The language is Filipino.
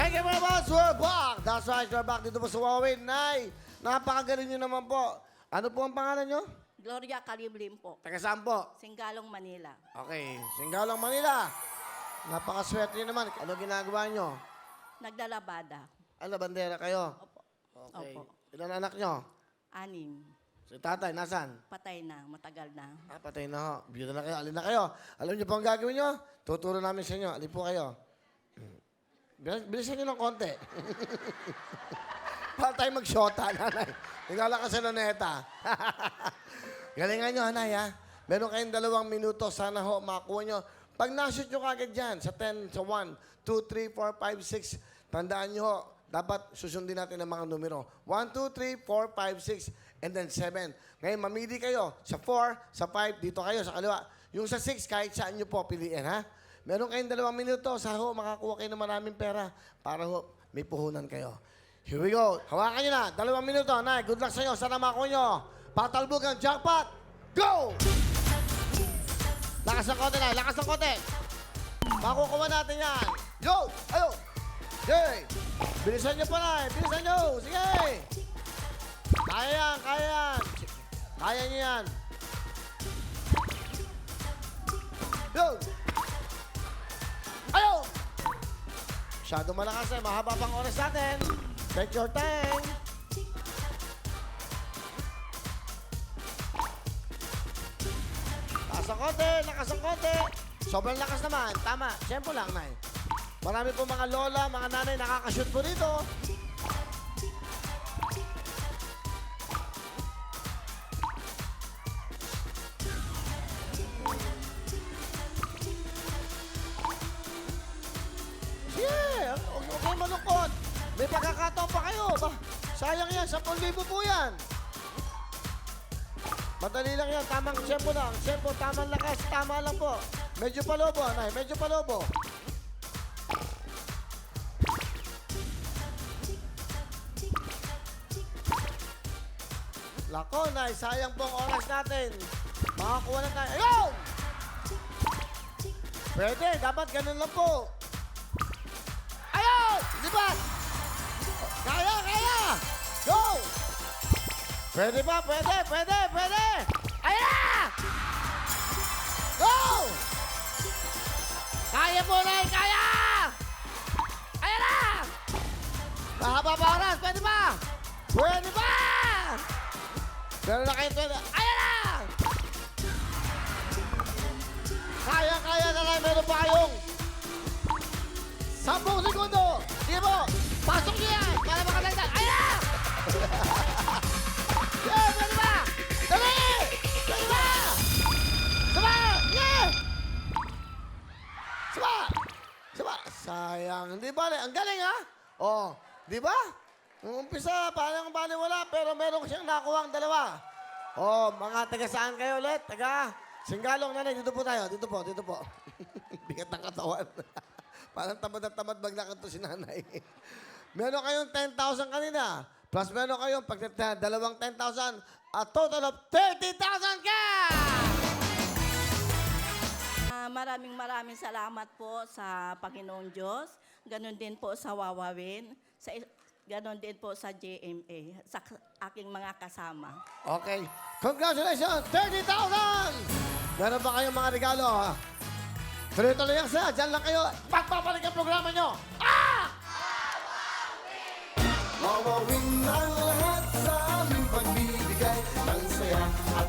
Thank you very much. We're back. That's right, we're back dito po sa Wawin. Nay, napakagaling nyo naman po. Ano po ang pangalan nyo? Gloria Caliblim po. Taga saan po? Singalong, Manila. Okay, Singgalang, Manila. Napakaswerte nyo naman. Ano ginagawa nyo? Naglalabada. Ano, bandera kayo? Opo. Okay. Opo. Ilan anak nyo? 6. Si tatay, nasan? Patay na. Matagal na. Patay na ho. Biyuda na kayo. Alin na kayo. Alam niyo po ang gagawin nyo? Tuturo namin sa inyo. Alin po kayo. Bilisan nyo ng konti. Para tayo mag-shota, nanay. Tingala ka sa luneta. Galingan nyo, hanay, ha? Meron kayong 2 minuto. Sana ho, makakuha nyo. Pag nashoot nyo kagad dyan, sa 10, sa 1, 2, 3, 4, 5, 6, tandaan nyo ho, dapat susundin natin ang mga numero. 1, 2, 3, 4, 5, 6, and then 7. Ngayon, mamili kayo sa 4, sa 5, dito kayo sa kaliwa. Yung sa 6, kahit saan nyo po piliin, ha? Meron kayong 2 minuto. Sa ho, makakuha kayo ng maraming pera para ho, may puhunan kayo. Here we go. Hawakan nyo na. 2 minuto. Nay, good luck sa inyo. Sana makuha nyo. Patalbog ang jackpot. Go! Lakas ng konti, Nay. Lakas ng konti. Makukuha natin yan. Yo! Ayo! Okay. Bilisan nyo pa, Nay. Bilisan nyo. Sige. Kaya yan. Kaya yan. Kaya nyo yan. Yo! Ayo! Masyado malakas eh. Mahaba pang oras natin. Take your time. Lakas ang konti. Lakas ang konti. Sobrang lakas naman. Tama. Siyempre lang, Nay. Marami po mga lola, mga nanay nakakashoot po dito. Yeah, huwag kayo malungkot. May pagkakataon pa kayo. Sayang yan, 10,000 po yan. Madali lang yan, tamang tempo lang. Tempo, tamang lakas, tama lang po. Medyo palobo, Nay, medyo palobo. Lako, Nay, sayang po ang oras natin. Makakuha na tayo. Ayun! Pwede, dapat ganun lang po. Ayun! Lipat! Kaya, kaya! Go! Pwede ba? Pwede, pwede, pwede! Ayan na! Go! Kaya po, Nay, kaya! Ayan na! Mahaba pa oras, pwede ba? Pwede ba? Meron na kayo 20. Ayan na! Kaya, kaya na lang. Meron pa kayong 10 segundo. Sige po. Pasok niyo yan para makadagdag. Ayan na! Yeah, pwede ba? Dali! Pwede ba? Sama! Yeah! Sama! Sama! Sayang. Hindi ba? Ang galing, ha? Oh, di ba? Nung umpisa, parang baliwala, pero meron siyang nakuha ang 2. Oh, mga taga saan kayo ulit? Taga Singgalong, nanay. Dito po tayo. Dito po, dito po. Bigat ng katawan. Parang tamad na tamad baglakan to si nanay. Meron kayong 10,000 kanina. Plus meron kayong dalawang 10,000. A total of 30,000 cash! Maraming salamat po sa Panginoong Diyos. Ganon din po sa Wawawin. Ganon din po sa JMA, sa aking mga kasama. Okay. Congratulations! 30,000! Meron ba kayong mga regalo, ha? Tuloy-tuloy lang sila. Diyan lang kayo. Pagpapalik ang programa nyo. Ah! Wawawin ang lahat sa aming pagbibigay ng saya at